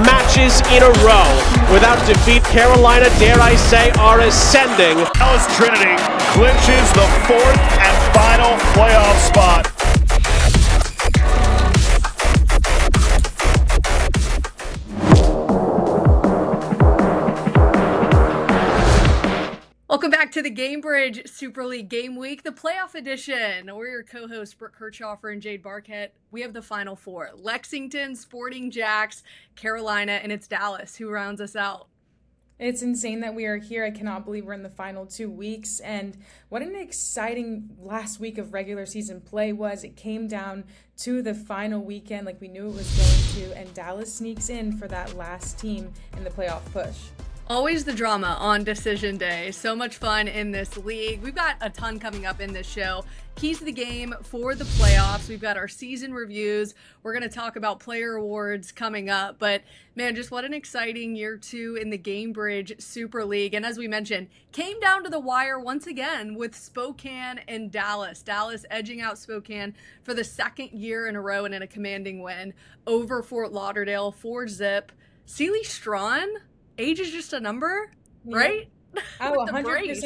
matches in a row without defeat. Carolina, dare I say, are ascending. Dallas Trinity clinches the fourth and final playoff spot. Welcome back to the Gainbridge Super League Game Week, the playoff edition. We're your co-hosts, Brooke, Kirchhofer, and Jade, Barkett. We have the final four: Lexington, Sporting Jacks, Carolina, and it's Dallas who rounds us out. It's insane that we are here. I cannot believe we're in the final 2 weeks. And what an exciting last week of regular season play was. It came down to the final weekend like we knew it was going to, and Dallas sneaks in for that last team in the playoff push. Always the drama on decision day. So much fun in this league. We've got a ton coming up in this show. Keys to the game for the playoffs. We've got our season reviews. We're going to talk about player awards coming up. But man, just what an exciting year two in the Gainbridge Super League. And as we mentioned, came down to the wire once again with Spokane and Dallas. Dallas edging out Spokane for the second year in a row and in a commanding win over Fort Lauderdale 4-0. Sealy Strawn, age is just a number, right? Oh, 100%.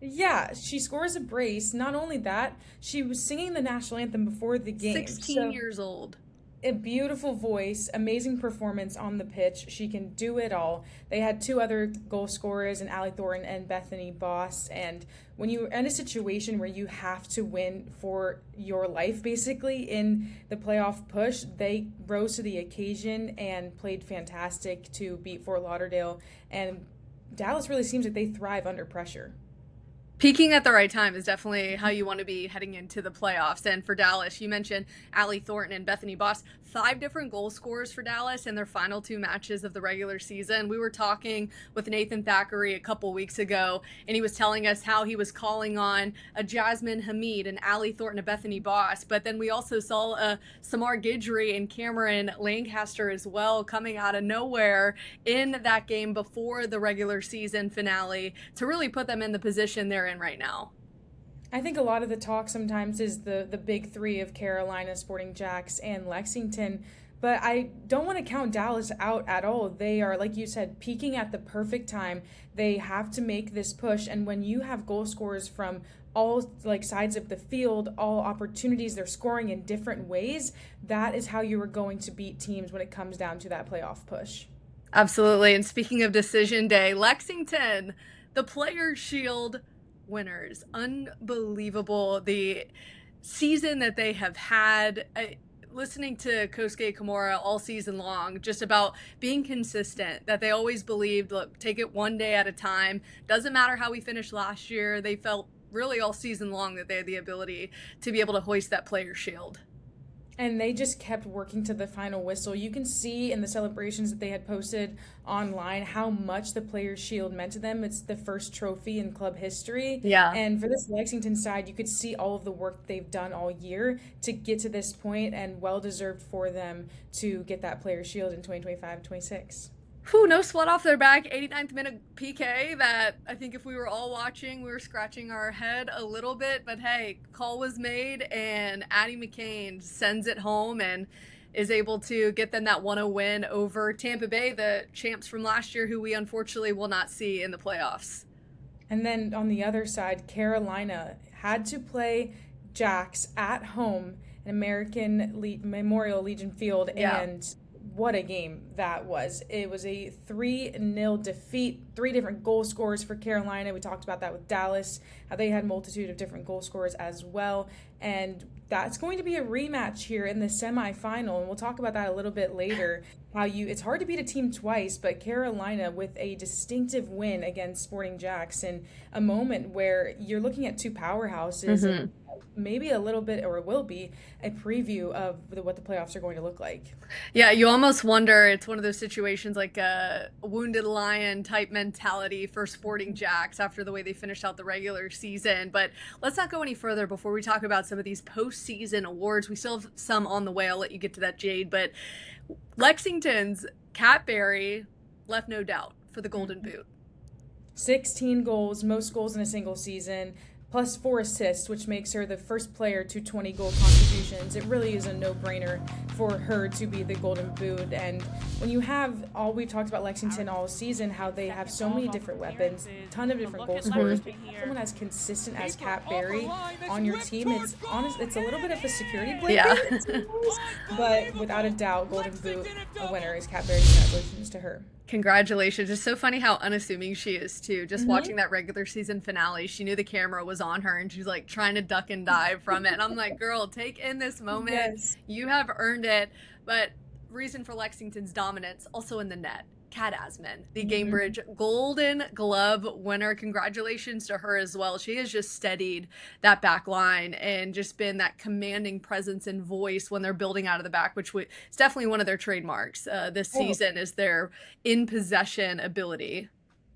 Yeah, she scores a brace. Not only that, she was singing the national anthem before the game. 16 years old. A beautiful voice, amazing performance on the pitch. She can do it all. They had two other goal scorers, in Allie Thornton and Bethany Boss. And when you're in a situation where you have to win for your life, basically, in the playoff push, they rose to the occasion and played fantastic to beat Fort Lauderdale. And Dallas really seems like they thrive under pressure. Peaking at the right time is definitely how you want to be heading into the playoffs. And for Dallas, you mentioned Allie Thornton and Bethany Boss, 5 different goal scorers for Dallas in their final 2 matches of the regular season. We were talking with Nathan Thackeray a couple weeks ago, and he was telling us how he was calling on a Jasmine Hamid and Allie Thornton and Bethany Boss. But then we also saw a Samar Guidry and Cameron Lancaster as well coming out of nowhere in that game before the regular season finale to really put them in the position they're in right now. I think a lot of the talk sometimes is the big three of Carolina, Sporting Jacks, and Lexington, but I don't want to count Dallas out at all. They are, like you said, peaking at the perfect time. They have to make this push, and when you have goal scorers from all sides of the field, all opportunities, they're scoring in different ways, that is how you are going to beat teams when it comes down to that playoff push. Absolutely. And speaking of decision day, Lexington, the Players' Shield winners. Unbelievable the season that they have had. Listening to Kosuke Kimura all season long, just about being consistent, that they always believed, look, take it one day at a time. Doesn't matter how we finished last year. They felt really all season long that they had the ability to be able to hoist that Players' Shield. And they just kept working to the final whistle. You can see in the celebrations that they had posted online how much the Players' Shield meant to them. It's the first trophy in club history. Yeah. And for this Lexington side, you could see all of the work they've done all year to get to this point, and well-deserved for them to get that Players' Shield in 2025-26. Whew, no sweat off their back. 89th minute PK that I think if we were all watching, we were scratching our head a little bit. But hey, call was made, and Addie McCain sends it home and is able to get them that 1-0 win over Tampa Bay, the champs from last year, who we unfortunately will not see in the playoffs. And then on the other side, Carolina had to play Jacks at home in Memorial Legion Field, and what a game that was. It was a 3-0 defeat, 3 different goal scorers for Carolina. We talked about that with Dallas, how they had a multitude of different goal scorers as well. And that's going to be a rematch here in the semifinal, and we'll talk about that a little bit later. It's hard to beat a team twice, but Carolina with a distinctive win against Sporting Jacks in a moment where you're looking at 2 powerhouses, and maybe a little bit, or it will be, a preview of what the playoffs are going to look like. Yeah, you almost wonder, it's one of those situations like a wounded lion type mentality for Sporting Jacks after the way they finished out the regular season. But let's not go any further before we talk about some of these postseason awards. We still have some on the way. I'll let you get to that, Jade. But Lexington's Kat Berry left no doubt for the Golden Boot. 16 goals, most goals in a single season. plus 4 assists, which makes her the first player to 20 goal contributions. It really is a no-brainer for her to be the Golden Boot. And when you have all we've talked about Lexington all season, how they have so many different weapons, a ton of different goal scorers, but someone as consistent as Kat Berry on your team, it's a little bit of a security blanket. Yeah. But without a doubt, Golden Boot, a winner is Kat Berry. Congratulations to her. Congratulations. It's so funny how unassuming she is too. Just watching that regular season finale, she knew the camera was on her and she's like trying to duck and dive from it. And I'm like, girl, take in this moment. Yes. You have earned it. But reason for Lexington's dominance, also in the net. Kat Asman, the Gainbridge Golden Glove winner. Congratulations to her as well. She has just steadied that back line and just been that commanding presence and voice when they're building out of the back, which it's definitely one of their trademarks this season is their in possession ability.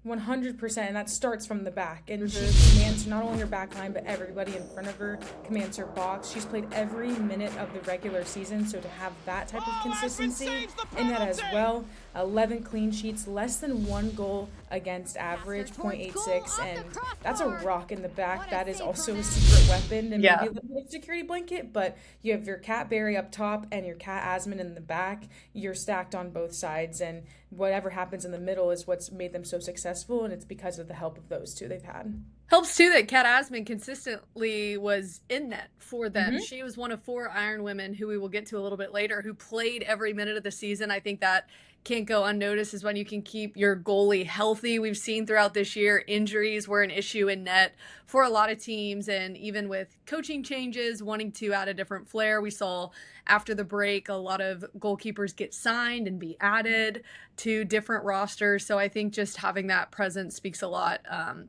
100%, and that starts from the back. And she commands not only her back line, but everybody in front of her commands her box. She's played every minute of the regular season, so to have that type of consistency in that as well. 11 clean sheets, less than 1 goal against average, 0.86, and that's a rock in the back. That is also a secret weapon and maybe a little bit of security blanket, but you have your Kat Berry up top and your Kat Asman in the back. You're stacked on both sides, and whatever happens in the middle is what's made them so successful, and it's because of the help of those two they've had. Helps too that Kat Asman consistently was in net for them. She was one of 4 Iron women who we will get to a little bit later who played every minute of the season. I think that can't go unnoticed is when you can keep your goalie healthy. We've seen throughout this year injuries were an issue in net for a lot of teams, and even with coaching changes, wanting to add a different flair, we saw after the break a lot of goalkeepers get signed and be added to different rosters. So I think just having that presence speaks a lot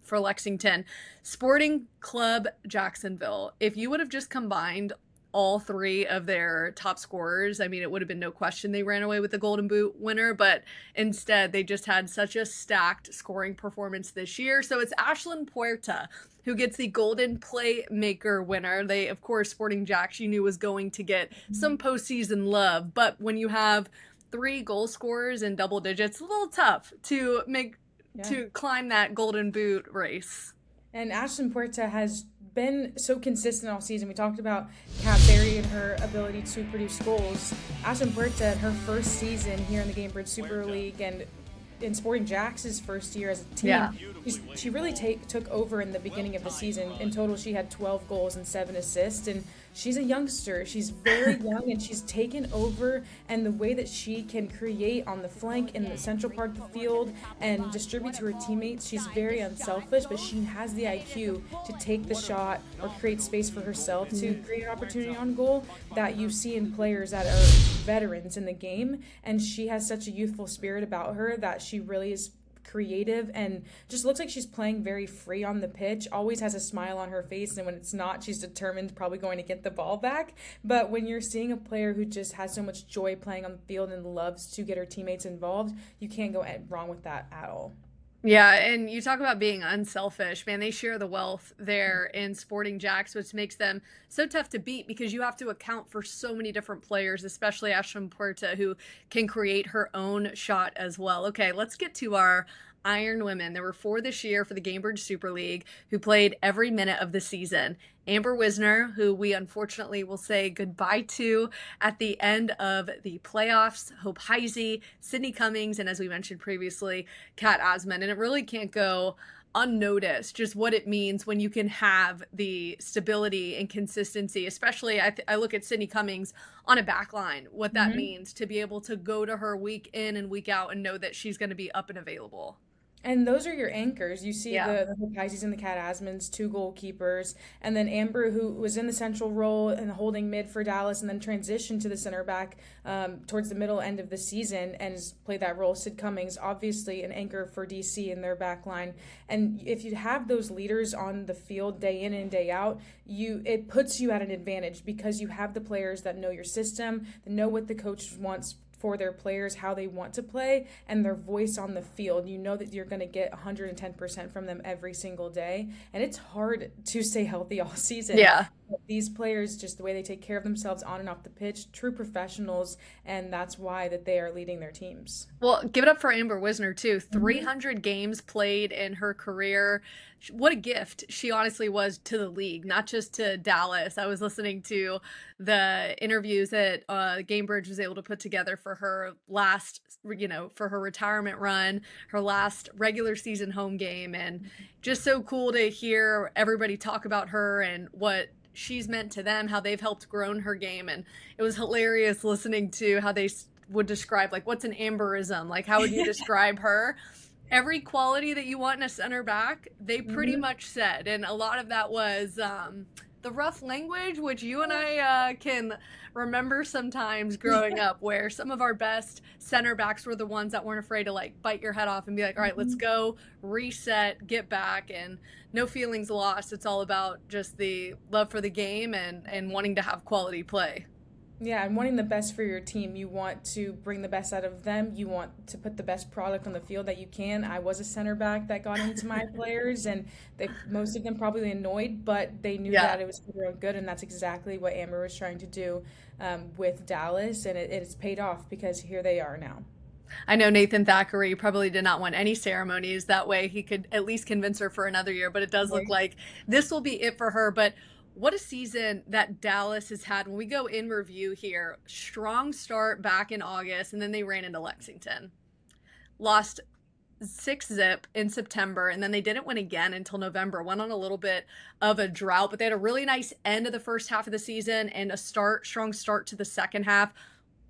for Lexington. Sporting Club Jacksonville, if you would have just combined all 3 of their top scorers, I mean, it would have been no question they ran away with the Golden Boot winner, but instead they just had such a stacked scoring performance this year. So it's Ashlyn Puerta who gets the Golden Playmaker winner. They, of course, Sporting Jacks, you knew was going to get some postseason love, but when you have 3 goal scorers in double digits, a little tough to to climb that Golden Boot race. And Ashlyn Puerta has been so consistent all season. We talked about Kat Berry and her ability to produce goals. Ashlyn Puerta, in her first season here in the Gainbridge Super League and in Sporting Jacks' first year as a team, she really took over in the beginning of the season. In total, she had 12 goals and 7 assists, and she's a youngster. She's very young, and she's taken over, and the way that she can create on the flank in the central part of the field and distribute to her teammates, she's very unselfish, but she has the IQ to take the shot or create space for herself to create an opportunity on goal that you see in players that are veterans in the game, and she has such a youthful spirit about her that she really is creative and just looks like she's playing very free on the pitch, always has a smile on her face, and when it's not, she's determined, probably going to get the ball back. But when you're seeing a player who just has so much joy playing on the field and loves to get her teammates involved, you can't go wrong with that at all. Yeah, and you talk about being unselfish, man, they share the wealth there in Sporting Jacks, which makes them so tough to beat because you have to account for so many different players, especially Ashlyn Puerta, who can create her own shot as well. Okay, let's get to our Iron women. There were 4 this year for the Gainbridge Super League who played every minute of the season. Amber Wisner, who we unfortunately will say goodbye to at the end of the playoffs, Hope Heisey, Sydney Cummings, and as we mentioned previously, Kat Asman. And it really can't go unnoticed just what it means when you can have the stability and consistency, especially I look at Sydney Cummings on a back line, what that means to be able to go to her week in and week out and know that she's going to be up and available. And those are your anchors. You see the Pisces and the Kat Asmans, 2 goalkeepers, and then Amber, who was in the central role and holding mid for Dallas and then transitioned to the center back towards the middle end of the season and has played that role. Sid Cummings, obviously an anchor for DC in their back line. And if you have those leaders on the field day in and day out, it puts you at an advantage because you have the players that know your system, that know what the coach wants for their players, how they want to play, and their voice on the field. You know that you're going to get 110% from them every single day, and it's hard to stay healthy all season. Yeah. These players, just the way they take care of themselves on and off the pitch, true professionals, and that's why that they are leading their teams. Well, give it up for Amber Wisner, too. 300 games played in her career. What a gift she honestly was to the league, not just to Dallas. I was listening to the interviews that Gainbridge was able to put together for her last, for her retirement run, her last regular season home game. And just so cool to hear everybody talk about her and what she's meant to them, how they've helped grow her game. And it was hilarious listening to how they would describe, like, what's an Amberism? Like, how would you describe her? Every quality that you want in a center back, they pretty much said. And a lot of that was the rough language, which you and I can remember sometimes growing up, where some of our best center backs were the ones that weren't afraid to, like, bite your head off and be like, all right, let's go, reset, get back, and no feelings lost. It's all about just the love for the game and wanting to have quality play. Yeah, and wanting the best for your team. You want to bring the best out of them. You want to put the best product on the field that you can. I was a center back that got into my players, and most of them probably annoyed, but they knew that it was for their own good, and that's exactly what Amber was trying to do with Dallas, and it's paid off because here they are now. I know Nathan Thackeray probably did not want any ceremonies. That way he could at least convince her for another year, but it does look like this will be it for her. But what a season that Dallas has had. When we go in review here, strong start back in August, and then they ran into Lexington. Lost 6-0 in September, and then they didn't win again until November. Went on a little bit of a drought, but they had a really nice end of the first half of the season and a strong start to the second half,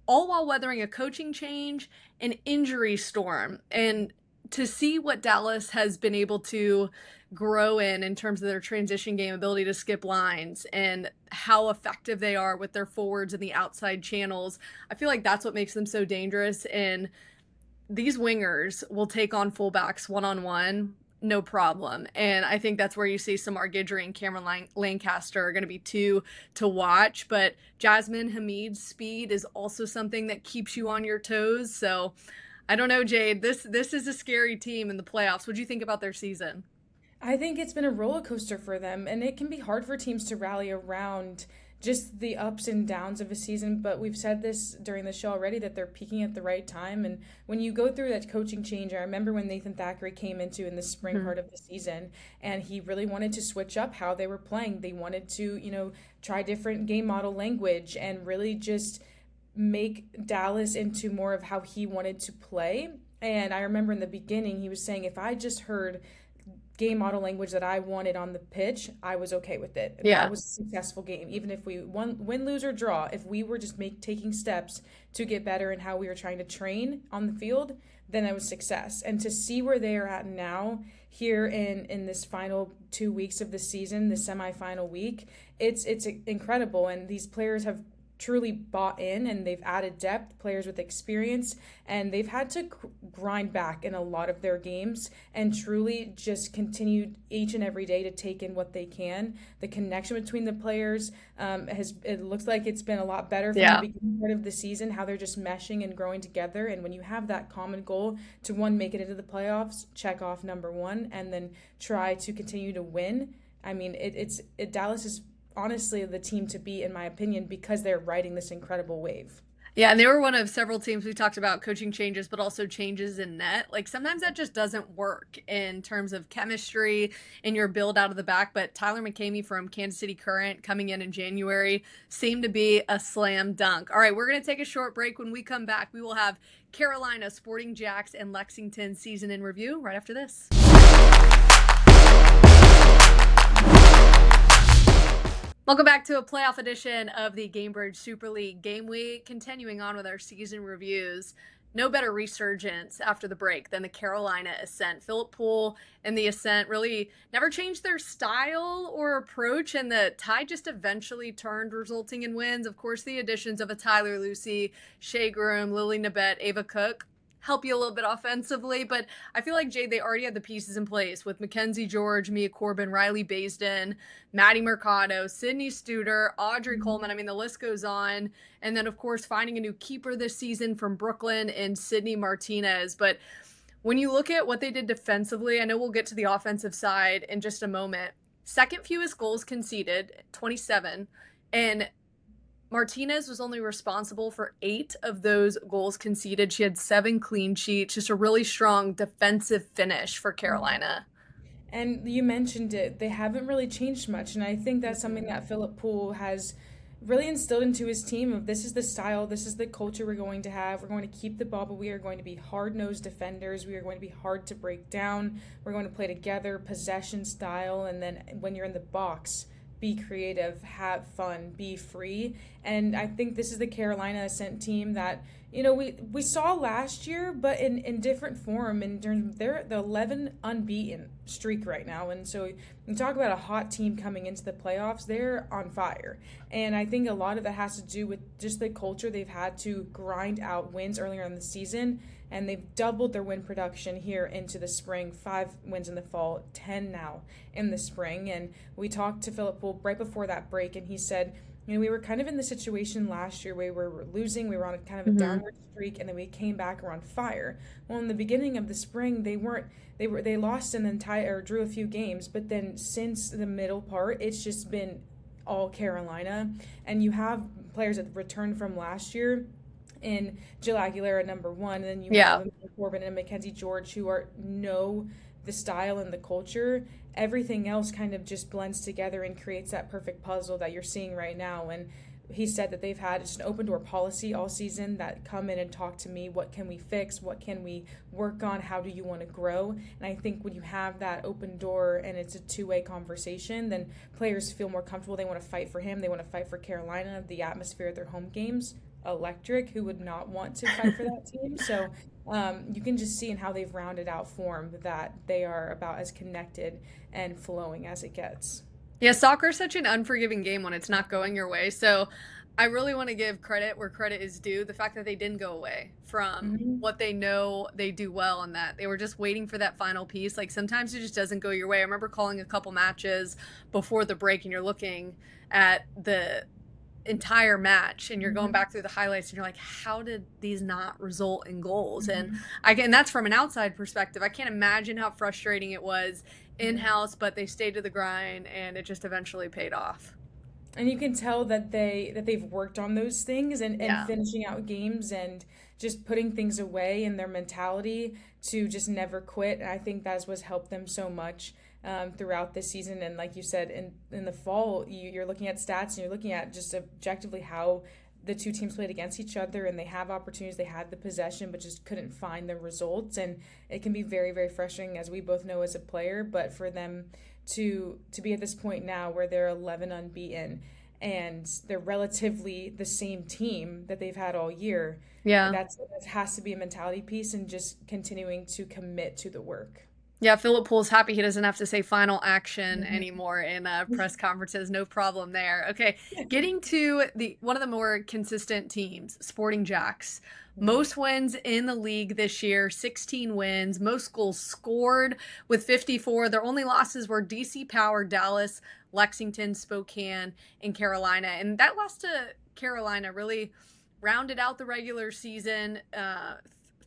all while weathering a coaching change, an injury storm. And to see what Dallas has been able to grow in terms of their transition game, ability to skip lines, and how effective they are with their forwards and the outside channels, I feel like that's what makes them so dangerous. And these wingers will take on fullbacks one-on-one, no problem. And I think that's where you see Samar Guidry and Cameron Lancaster are going to be two to watch. But Jasmine Hamid's speed is also something that keeps you on your toes. So I don't know, Jade, this is a scary team in the playoffs. What do you think about their season? I think it's been a roller coaster for them, and it can be hard for teams to rally around just the ups and downs of a season, but we've said this during the show already that they're peaking at the right time. And when you go through that coaching change, I remember when Nathan Thackeray came into in the spring part of the season, and he really wanted to switch up how they were playing. They wanted to, try different game model language and really just make Dallas into more of how he wanted to play. And I remember in the beginning, he was saying, if I just heard game model language that I wanted on the pitch, I was okay with it. That was a successful game. Even if we win, lose, or draw, if we were just taking steps to get better in how we were trying to train on the field, then it was success. And to see where they are at now, here in this final 2 weeks of the season, the semifinal week, it's incredible. And these players have truly bought in, and they've added depth, players with experience, and they've had to grind back in a lot of their games and truly just continue each and every day to take in what they can. The connection between the players it looks like it's been a lot better from the beginning part of the season, how they're just meshing and growing together. And when you have that common goal to make it into the playoffs, check off number one, and then try to continue to win. I mean, Dallas is honestly the team to beat, in my opinion, because they're riding this incredible wave. Yeah, and they were one of several teams we talked about coaching changes, but also changes in net. Like, sometimes that just doesn't work in terms of chemistry and your build out of the back. But Tyler McCamey from Kansas City Current coming in January seemed to be a slam dunk. All right, we're going to take a short break. When we come back, we will have Carolina, Sporting Jacks, and Lexington season in review right after this. Welcome back to a playoff edition of the Gainbridge Super League Game Week, continuing on with our season reviews. No better resurgence after the break than the Carolina Ascent. Philip Poole and the Ascent really never changed their style or approach, and the tide just eventually turned, resulting in wins. Of course, the additions of a Tyler Lucy, Shea Groom, Lily Nabet, Ava Cook help you a little bit offensively. But I feel like, Jade, they already had the pieces in place with Mackenzie George, Mia Corbin, Riley Baisden, Maddie Mercado, Sydney Studer, Audrey Coleman. I mean, the list goes on. And then, of course, finding a new keeper this season from Brooklyn and Sydney Martinez. But when you look at what they did defensively, I know we'll get to the offensive side in just a moment. Second fewest goals conceded, 27. And Martinez was only responsible for 8 of those goals conceded. She had 7 clean sheets, just a really strong defensive finish for Carolina. And you mentioned it, they haven't really changed much. And I think that's something that Philip Poole has really instilled into his team of this is the style, this is the culture we're going to have. We're going to keep the ball, but we are going to be hard-nosed defenders. We are going to be hard to break down. We're going to play together, possession style, and then when you're in the box, be creative, have fun, be free. And I think this is the Carolina Ascent team that, we saw last year, but in different form in terms of they're the 11 unbeaten streak right now. And so you talk about a hot team coming into the playoffs, they're on fire. And I think a lot of that has to do with just the culture they've had to grind out wins earlier in the season. And they've doubled their win production here into the spring, 5 wins in the fall, 10 now in the spring. And we talked to Philip Poole right before that break, and he said, we were kind of in the situation last year where we were losing, we were on a kind of a downward streak, and then we came back, we're on fire. Well, in the beginning of the spring, they lost an entire, or drew a few games, but then since the middle part, it's just been all Carolina. And you have players that returned from last year in Jill Aguilera, number 1, and then you have Corbin and Mackenzie George who know the style and the culture. Everything else kind of just blends together and creates that perfect puzzle that you're seeing right now. And he said that they've had just an open door policy all season, that come in and talk to me, what can we fix, what can we work on, how do you want to grow? And I think when you have that open door and it's a two-way conversation, then players feel more comfortable. They want to fight for him, they want to fight for Carolina. The atmosphere at their home games, electric. Who would not want to fight for that team? So you can just see in how they've rounded out form that they are about as connected and flowing as it gets. Yeah, soccer is such an unforgiving game when it's not going your way. So I really want to give credit where credit is due. The fact that they didn't go away from what they know they do well, and that they were just waiting for that final piece. Like, sometimes it just doesn't go your way. I remember calling a couple matches before the break, and you're looking at the entire match and you're going back through the highlights and you're like, how did these not result in goals? And that's from an outside perspective. I can't imagine how frustrating it was in-house, but they stayed to the grind and it just eventually paid off. And you can tell that they've worked on those things and finishing out games and just putting things away, and their mentality to just never quit. And I think that's what's helped them so much throughout this season. And like you said, in the fall, you're looking at stats and you're looking at just objectively how the two teams played against each other, and they have opportunities, they had the possession, but just couldn't find the results. And it can be very, very frustrating, as we both know as a player, but for them to be at this point now where they're 11 unbeaten and they're relatively the same team that they've had all year. Yeah, that has to be a mentality piece, and just continuing to commit to the work. Yeah, Philip Poole's happy he doesn't have to say final action anymore in press conferences. No problem there. Okay, getting to one of the more consistent teams, Sporting Jacks. Most wins in the league this year, 16 wins, most goals scored with 54. Their only losses were DC Power, Dallas, Lexington, Spokane, and Carolina. And that loss to Carolina really rounded out the regular season.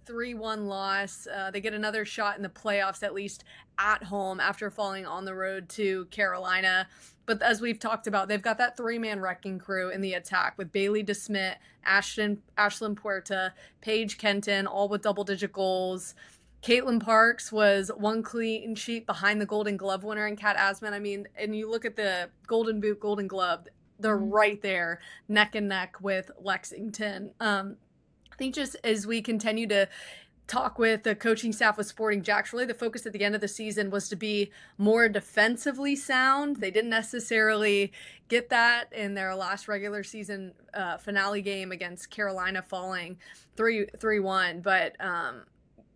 3-1 loss. They get another shot in the playoffs, at least at home, after falling on the road to Carolina. But as we've talked about, they've got that 3-man wrecking crew in the attack with Bailey DeSmit, Ashlyn Puerta, Paige Kenton, all with double-digit goals. Caitlin Parks was 1 clean sheet behind the Golden Glove winner in Kat Asman. I mean, and you look at the Golden Boot, Golden Glove, they're right there, neck and neck with Lexington. I think just as we continue to talk with the coaching staff with Sporting Jacks, really the focus at the end of the season was to be more defensively sound. They didn't necessarily get that in their last regular season finale game against Carolina, falling 3-1. But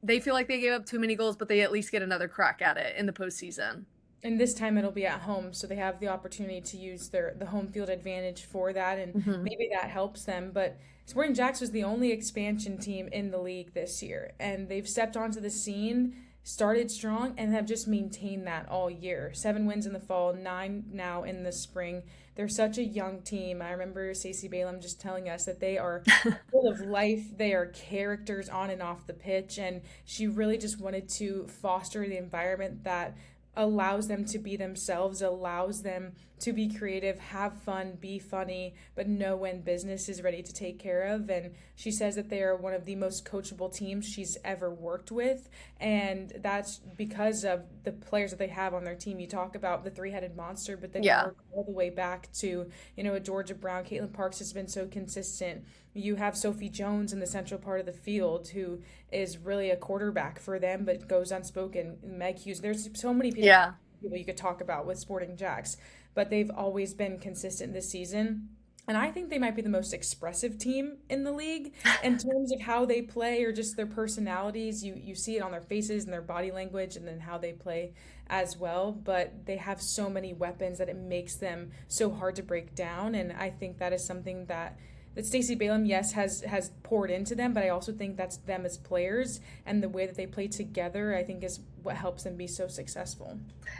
they feel like they gave up too many goals, but they at least get another crack at it in the postseason. And this time it'll be at home, so they have the opportunity to use the home field advantage for that, and maybe that helps them. But Sporting Jacks was the only expansion team in the league this year, and they've stepped onto the scene, started strong, and have just maintained that all year. 7 wins in the fall, 9 now in the spring. They're such a young team. I remember Stacey Balaam just telling us that they are full of life. They are characters on and off the pitch, and she really just wanted to foster the environment that allows them to be themselves, allows them to be creative, have fun, be funny, but know when business is ready to take care of. And she says that they are one of the most coachable teams she's ever worked with, and that's because of the players that they have on their team. You talk about the three-headed monster, but then you work all the way back to, a Georgia Brown. Caitlin Parks has been so consistent. You have Sophie Jones in the central part of the field, who is really a quarterback for them, but goes unspoken. Meg Hughes. There's so many people you could talk about with Sporting Jacks, but they've always been consistent this season. And I think they might be the most expressive team in the league in terms of how they play or just their personalities. You see it on their faces and their body language and then how they play as well. But they have so many weapons that it makes them so hard to break down. And I think that is something that Stacey Balaam, yes, has poured into them, but I also think that's them as players, and the way that they play together, I think, is what helps them be so successful.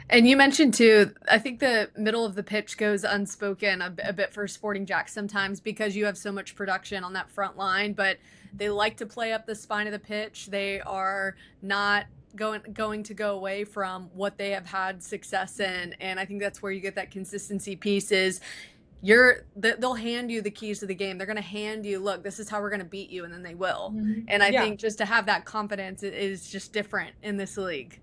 And you mentioned, too, I think the middle of the pitch goes unspoken a bit for Sporting Jacks sometimes because you have so much production on that front line, but they like to play up the spine of the pitch. They are not going to go away from what they have had success in, and I think that's where you get that consistency piece is they'll hand you the keys to the game. They're going to hand you, look, this is how we're going to beat you, and then they will. Mm-hmm. And I think just to have that confidence is just different in this league.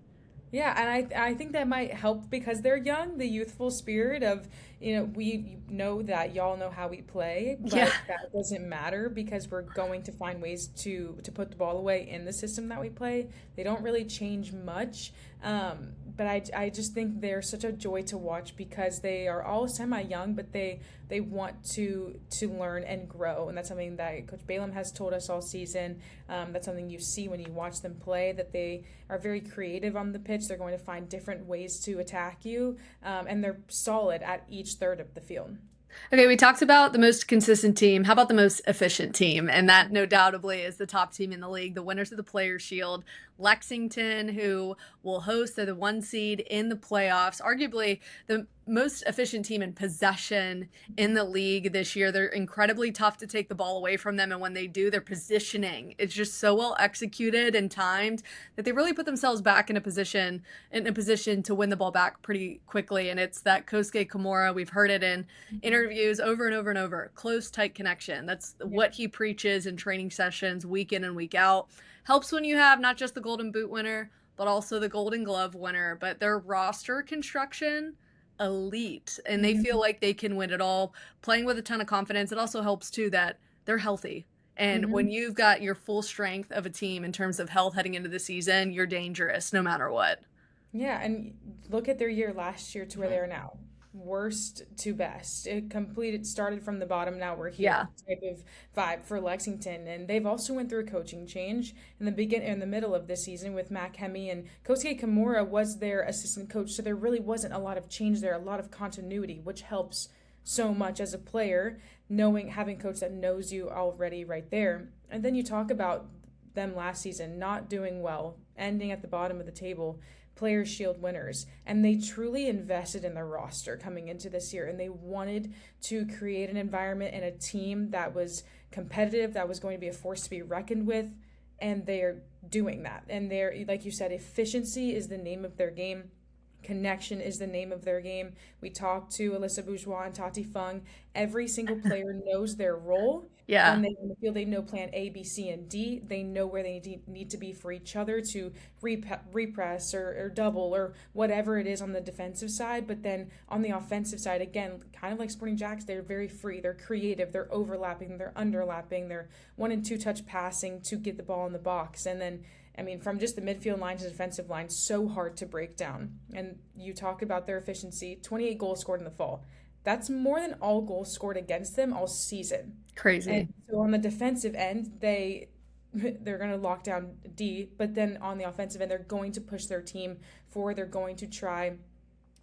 Yeah, and I think that might help because they're young, the youthful spirit of, we know that y'all know how we play, but that doesn't matter because we're going to find ways to put the ball away in the system that we play. They don't really change much, but I just think they're such a joy to watch because they are all semi-young, but they want to learn and grow, and that's something that Coach Balaam has told us all season. That's something you see when you watch them play, that they are very creative on the pitch. They're going to find different ways to attack you, and they're solid at each third of the field. Okay, we talked about the most consistent team. How about the most efficient team? And that no doubtably is the top team in the league, the winners of the Players' Shield, Lexington, who will host the 1 seed in the playoffs, arguably the most efficient team in possession in the league this year. They're incredibly tough to take the ball away from them, and when they do, their positioning is just so well executed and timed that they really put themselves back in a position to win the ball back pretty quickly. And it's that Kosuke Kimura, we've heard it in interviews over and over and over, close, tight connection. That's what he preaches in training sessions week in and week out. Helps when you have not just the Golden Boot winner, but also the Golden Glove winner. But their roster construction, elite, and they feel like they can win it all, playing with a ton of confidence. It also helps too that they're healthy, and when you've got your full strength of a team in terms of health heading into the season, you're dangerous no matter what. Yeah, and look at their year last year to where they are now. Worst to best. It started from the bottom, now we're here. Type of vibe for Lexington. And they've also went through a coaching change in the middle of this season with Matt Hemme, and Kosuke Kimura was their assistant coach, so there really wasn't a lot of change there, a lot of continuity, which helps so much as a player, having a coach that knows you already right there. And then you talk about them last season not doing well, ending at the bottom of the table, Players' Shield winners, and they truly invested in their roster coming into this year, and they wanted to create an environment and a team that was competitive, that was going to be a force to be reckoned with, and they're doing that. And they're, like you said, efficiency is the name of their game. Connection is the name of their game. We talked to Alyssa Bourgeois and Tati Fung. Every single player knows their role. Yeah. When they in the field, they know plan A, B, C, and D. They know where they need to be for each other to repress or double or whatever it is on the defensive side. But then on the offensive side, again, kind of like Sporting Jacks, they're very free. They're creative. They're overlapping. They're underlapping. They're 1- and 2-touch passing to get the ball in the box. And then, from just the midfield line to the defensive line, so hard to break down. And you talk about their efficiency, 28 goals scored in the fall. That's more than all goals scored against them all season. Crazy. And so on the defensive end, they're going to lock down D, but then on the offensive end, they're going to push their team forward. They're going to try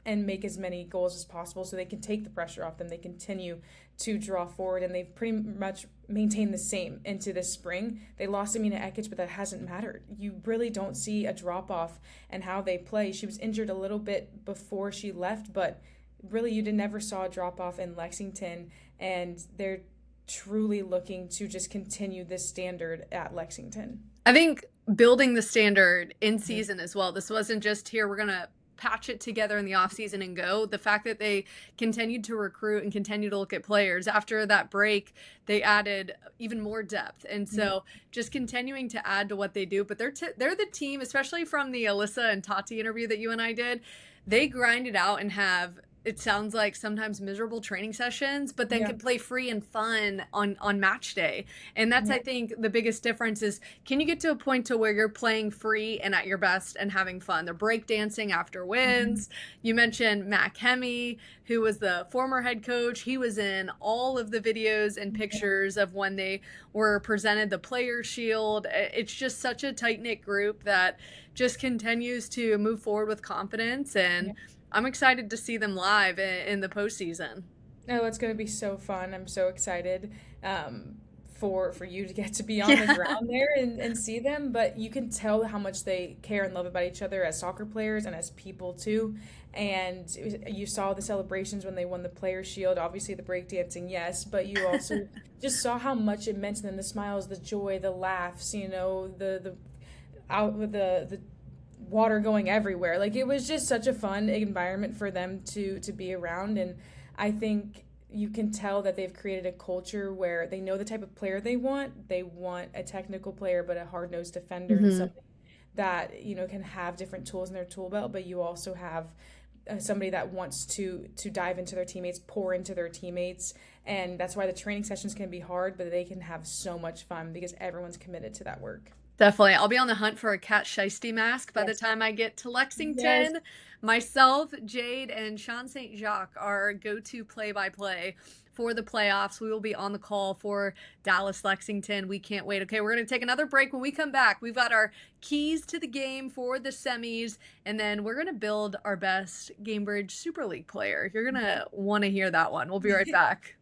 and make as many goals as possible so they can take the pressure off them. They continue to draw forward, and they've pretty much maintained the same into this spring. They lost Amina Ekic, but that hasn't mattered. You really don't see a drop-off in how they play. She was injured a little bit before she left, but really you never saw a drop-off in Lexington, and they're truly looking to just continue this standard at Lexington. I think building the standard in season as well. This wasn't just here, we're going to patch it together in the offseason and go. The fact that they continued to recruit and continue to look at players after that break, they added even more depth. And so just continuing to add to what they do. But they're the team, especially from the Alyssa and Tati interview that you and I did, they grind it out and have, it sounds like, sometimes miserable training sessions, but then can play free and fun on match day. And that's, I think, the biggest difference is, can you get to a point to where you're playing free and at your best and having fun? They're breakdancing after wins. You mentioned Matt Hemme, who was the former head coach. He was in all of the videos and pictures of when they were presented the Players Shield. It's just such a tight-knit group that just continues to move forward with confidence, and I'm excited to see them live in the postseason. Oh, it's going to be so fun. I'm so excited for you to get to be on the ground there and see them. But you can tell how much they care and love about each other as soccer players and as people too. And you saw the celebrations when they won the Players Shield. Obviously the breakdancing, yes, but you also just saw how much it meant to them. The smiles, the joy, the laughs, you know, the water going everywhere. Like, it was just such a fun environment for them to be around. And I think you can tell that they've created a culture where they know the type of player they want. They want a technical player, but a hard-nosed defender, and something that, you know, can have different tools in their tool belt, but you also have somebody that wants to dive into their teammates, pour into their teammates. And that's why the training sessions can be hard, but they can have so much fun because everyone's committed to that work. Definitely. I'll be on the hunt for a Cat Shiesty mask by the time I get to Lexington. Myself, Jade, and Sean St. Jacques are go-to play-by-play for the playoffs. We will be on the call for Dallas Lexington. We can't wait. Okay, we're going to take another break. When we come back, we've got our keys to the game for the semis, and then we're going to build our best Gainbridge Super League player. You're going to want to hear that one. We'll be right back.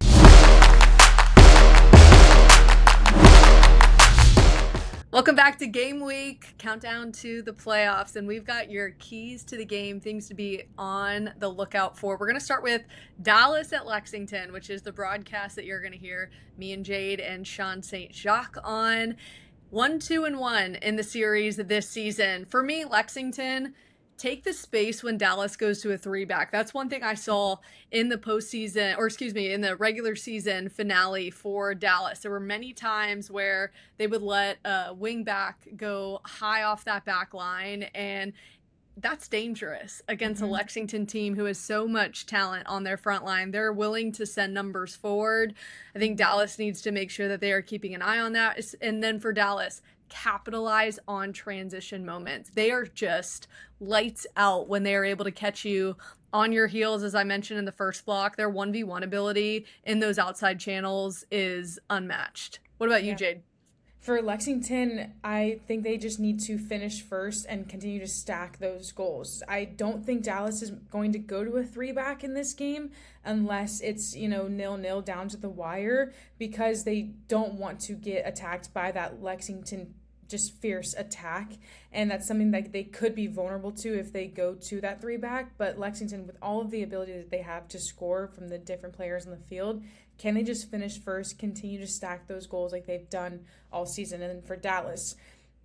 Welcome back to Game Week, countdown to the playoffs, and we've got your keys to the game, things to be on the lookout for. We're going to start with Dallas at Lexington, which is the broadcast that you're going to hear me and Jade and Sean St. Jacques on. 1-2-1 in the series this season. For me, Lexington, take the space when Dallas goes to a 3-back. That's one thing I saw in the postseason, or excuse me, in the regular season finale for Dallas. There were many times where they would let a wing back go high off that back line, and that's dangerous against a Lexington team who has so much talent on their front line. They're willing to send numbers forward. I think Dallas needs to make sure that they are keeping an eye on that. And then for Dallas, capitalize on transition moments. They are just lights out when they are able to catch you on your heels. As I mentioned in the first block, their 1v1 ability in those outside channels is unmatched. What about you, Jade? For Lexington, I think they just need to finish first and continue to stack those goals. I don't think Dallas is going to go to a 3-back in this game unless it's, 0-0 down to the wire, because they don't want to get attacked by that Lexington just fierce attack. And that's something that they could be vulnerable to if they go to that 3-back. But Lexington, with all of the ability that they have to score from the different players on the field, can they just finish first, continue to stack those goals like they've done all season? And then for Dallas,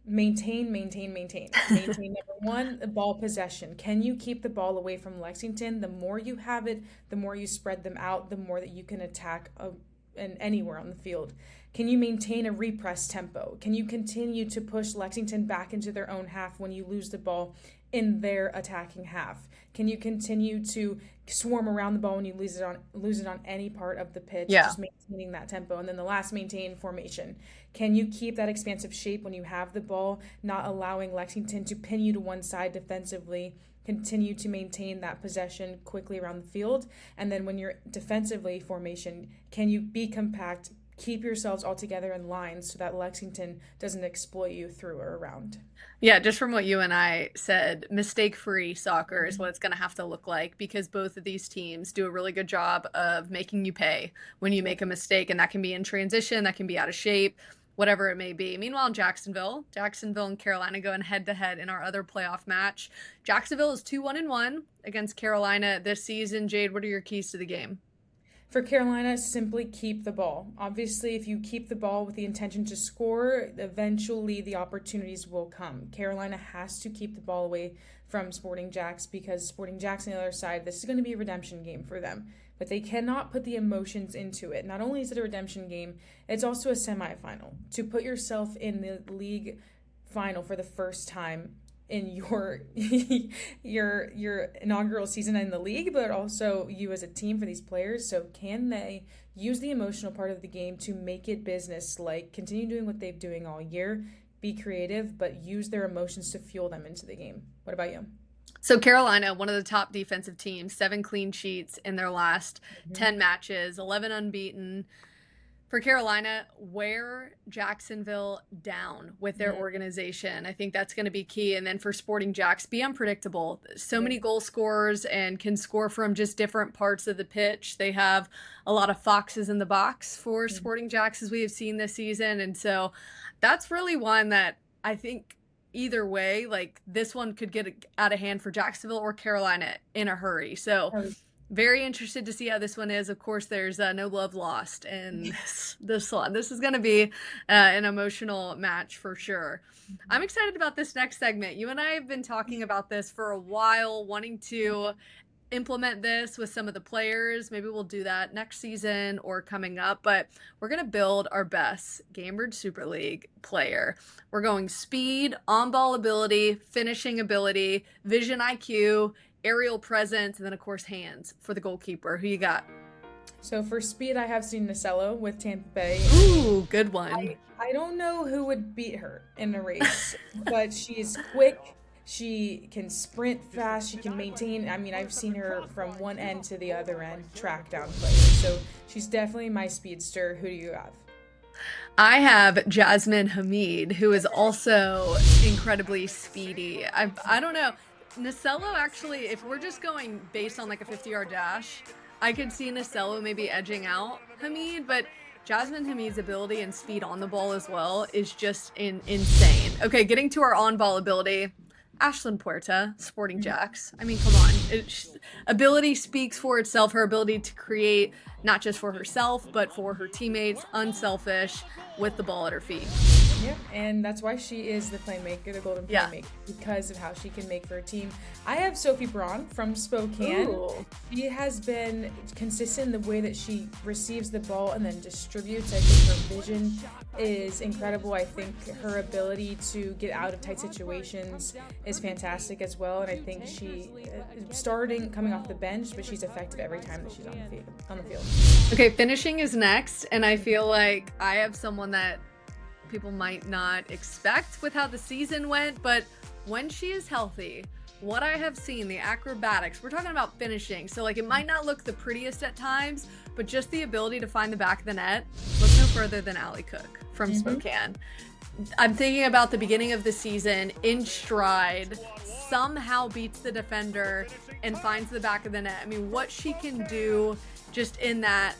maintain. Number one, the ball possession. Can you keep the ball away from Lexington? The more you have it, the more you spread them out, the more that you can attack anywhere on the field. Can you maintain a repress tempo? Can you continue to push Lexington back into their own half when you lose the ball in their attacking half? Can you continue to swarm around the ball when you lose it on any part of the pitch? Just maintaining that tempo. And then the last, maintain formation. Can you keep that expansive shape when you have the ball, not allowing Lexington to pin you to one side defensively? Continue to maintain that possession quickly around the field. And then when you're defensively formation, can you be compact, keep yourselves all together in line so that Lexington doesn't exploit you through or around. Yeah, just from what you and I said, mistake-free soccer is what it's going to have to look like, because both of these teams do a really good job of making you pay when you make a mistake, and that can be in transition, that can be out of shape, whatever it may be. Meanwhile, Jacksonville and Carolina going head-to-head in our other playoff match. Jacksonville is 2-1-1 against Carolina this season. Jade, what are your keys to the game? For Carolina, simply keep the ball. Obviously, if you keep the ball with the intention to score, eventually the opportunities will come. Carolina has to keep the ball away from Sporting Jacks, because Sporting Jacks on the other side, this is going to be a redemption game for them. But they cannot put the emotions into it. Not only is it a redemption game, it's also a semifinal. To put yourself in the league final for the first time in your your inaugural season in the league, but also you as a team for these players. So can they use the emotional part of the game to make it business, like continue doing what they've doing all year, be creative, but use their emotions to fuel them into the game? What about you? So Carolina, one of the top defensive teams, 7 clean sheets in their last 10 matches, 11 unbeaten. For Carolina, wear Jacksonville down with their organization. I think that's going to be key. And then for Sporting Jacks, be unpredictable. So many goal scorers and can score from just different parts of the pitch. They have a lot of foxes in the box for Sporting Jacks, as we have seen this season. And so that's really one that I think either way, like this one could get out of hand for Jacksonville or Carolina in a hurry. So very interested to see how this one is. Of course, there's no love lost in this one. This is going to be an emotional match for sure. I'm excited about this next segment. You and I have been talking about this for a while, wanting to implement this with some of the players. Maybe we'll do that next season or coming up, but we're going to build our best Gainbridge Super League player. We're going speed, on-ball ability, finishing ability, vision IQ, aerial presence, and then of course hands for the goalkeeper. Who you got? So for speed, I have seen Nasello with Tampa Bay. Ooh, good one. I don't know who would beat her in a race, but she's quick. She can sprint fast. She can maintain. I mean, I've seen her from one end to the other end track down players. So she's definitely my speedster. Who do you have? I have Jasmine Hamid, who is also incredibly speedy. I don't know. Nasello, actually, if we're just going based on like a 50-yard dash, I could see Nasello maybe edging out Hamid, but Jasmine Hamid's ability and speed on the ball as well is just insane. Okay, getting to our on-ball ability, Ashlyn Puerta, Sporting Jacks. I mean, come on. Ability speaks for itself. Her ability to create, not just for herself, but for her teammates, unselfish, with the ball at her feet. Yeah, and that's why she is the playmaker, the golden playmaker, because of how she can make for her team. I have Sophie Braun from Spokane. Ooh. She has been consistent in the way that she receives the ball and then distributes. I think her vision is incredible. I think her ability to get out of tight situations is fantastic as well. And I think she coming off the bench, but she's effective every time that she's on the field. Okay, finishing is next, and I feel like I have someone that people might not expect with how the season went, but when she is healthy, what I have seen, the acrobatics, we're talking about finishing, so like it might not look the prettiest at times, but just the ability to find the back of the net, look no further than Allie Cook from Spokane. I'm thinking about the beginning of the season, in stride, somehow beats the defender and finds the back of the net. I mean, what she can do just in that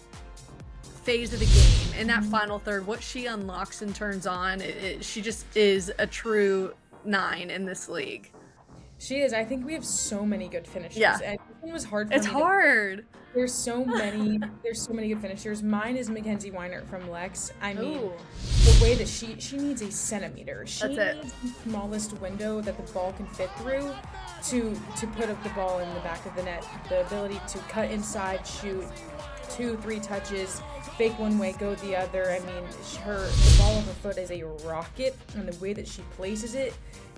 phase of the game, in that final third, what she unlocks and turns on, she just is a true 9 in this league. She is. I think we have so many good finishers. Yeah. And it was hard for It's me hard. There's so many good finishers. Mine is Mackenzie Weinert from Lex. I mean, the way that she needs a centimeter. She needs the smallest window that the ball can fit through to put up the ball in the back of the net. The ability to cut inside, shoot 2-3 touches, fake one way, go the other. I mean, the ball of her foot is a rocket, and the way that she places it,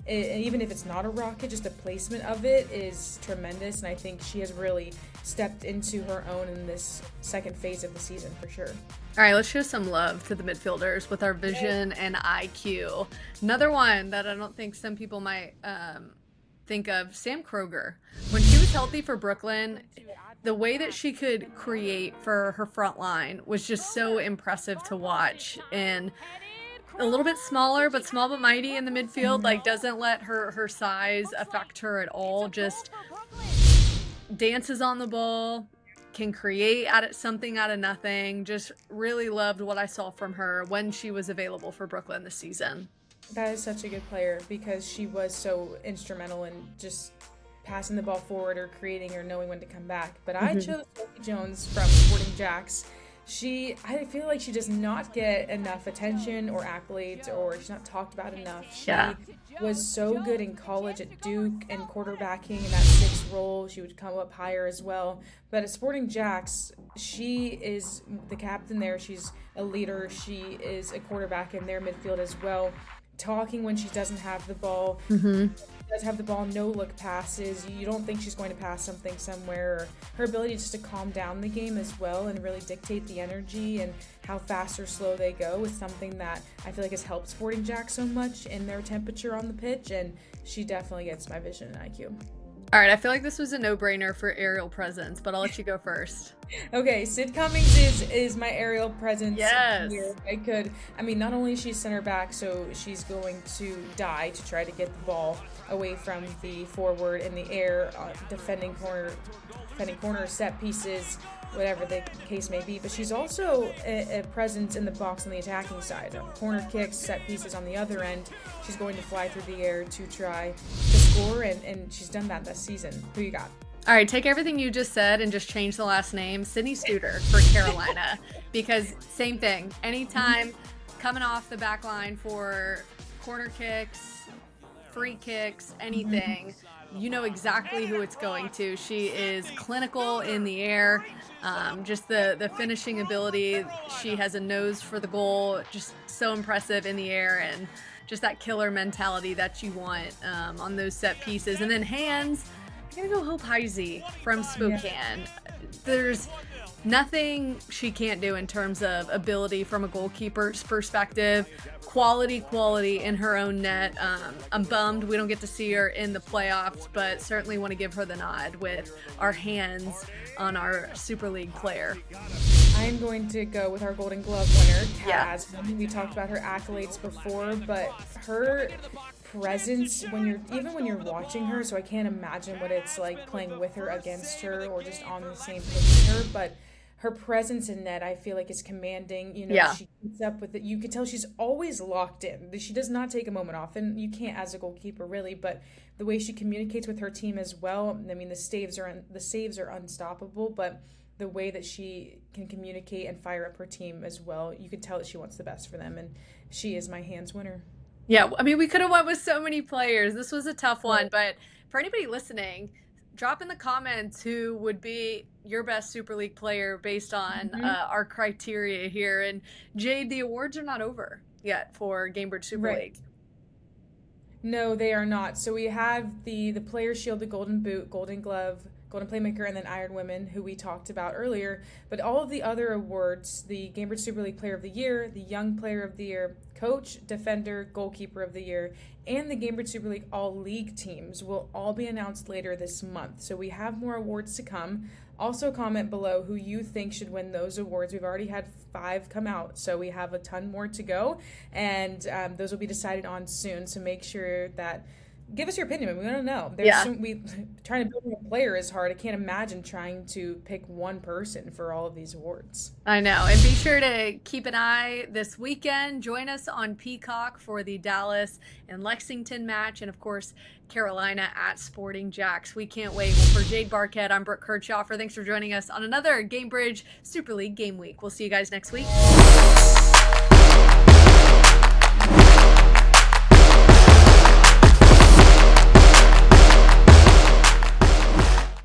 even if it's not a rocket, just the placement of it is tremendous. And I think she has really stepped into her own in this second phase of the season for sure. All right, let's show some love to the midfielders with our vision and IQ. Another one that I don't think some people might think of, Sam Kroger. When she was healthy for Brooklyn, the way that she could create for her front line was just so impressive to watch. And a little bit smaller, but small but mighty in the midfield, like doesn't let her size affect her at all. Just dances on the ball, can create something out of nothing. Just really loved what I saw from her when she was available for Brooklyn this season. That is such a good player because she was so instrumental in just passing the ball forward or creating or knowing when to come back. But I chose Sophie Jones from Sporting Jacks. I feel like she does not get enough attention or accolades, or she's not talked about enough. She was so good in college at Duke and quarterbacking in that 6 role. She would come up higher as well. But at Sporting Jacks, she is the captain there. She's a leader. She is a quarterback in their midfield as well. Talking when she doesn't have the ball. Does have the ball, no look passes. You don't think she's going to pass something somewhere. Her ability just to calm down the game as well and really dictate the energy and how fast or slow they go is something that I feel like has helped Sporting Jack so much in their temperature on the pitch, and she definitely gets my vision and IQ. All right, I feel like this was a no-brainer for aerial presence, but I'll let you go first. Okay, Sid Cummings is my aerial presence. Yes. Here. Not only is she center back, so she's going to die to try to get the ball away from the forward in the air, defending corner, set pieces, whatever the case may be. But she's also a presence in the box on the attacking side. Corner kicks, set pieces on the other end. She's going to fly through the air to try to score, and she's done that this season. Who you got? All right, take everything you just said and just change the last name, Sydney Studer for Carolina, because same thing. Anytime coming off the back line for corner kicks, free kicks, anything, you know exactly who it's going to. She is clinical in the air, just the finishing ability. She has a nose for the goal, just so impressive in the air, and just that killer mentality that you want on those set pieces. And then hands, I'm gonna go Hope Heisey from Spokane. There's nothing she can't do in terms of ability from a goalkeeper's perspective. Quality in her own net. I'm bummed we don't get to see her in the playoffs, but certainly want to give her the nod with our hands on our Super League player. I'm going to go with our Golden Glove winner, Asman. We talked about her accolades before, but her presence when you're watching her, so I can't imagine what it's like playing with her, against her, or just on the same pitch with her, but her presence in net, I feel like, is commanding. She keeps up with it. You can tell she's always locked in. She does not take a moment off, and you can't as a goalkeeper really, but the way she communicates with her team as well. I mean, the saves are unstoppable, but the way that she can communicate and fire up her team as well, you can tell that she wants the best for them, and she is my hands winner. Yeah, I mean, we could have went with so many players. This was a tough one, but for anybody listening, drop in the comments who would be your best Super League player based on our criteria here. And Jade, the awards are not over yet for Gainbridge Super League. No, they are not. So we have the Player Shield, the Golden Boot, Golden Glove, Golden Playmaker, and then Iron Women, who we talked about earlier. But all of the other awards, the Gainbridge Super League Player of the Year, the Young Player of the Year, Coach, Defender, Goalkeeper of the Year, and the Gainbridge Super League All-League teams will all be announced later this month. So we have more awards to come. Also comment below who you think should win those awards. We've already had 5 come out, so we have a ton more to go. And those will be decided on soon, so make sure that give us your opinion. We want to know. Trying to build a player is hard. I can't imagine trying to pick one person for all of these awards. I know. And be sure to keep an eye this weekend. Join us on Peacock for the Dallas and Lexington match. And, of course, Carolina at Sporting Jacks. We can't wait. Well, for Jade Barkett, I'm Brooke Kirchhofer. Thanks for joining us on another Gainbridge Super League Game Week. We'll see you guys next week.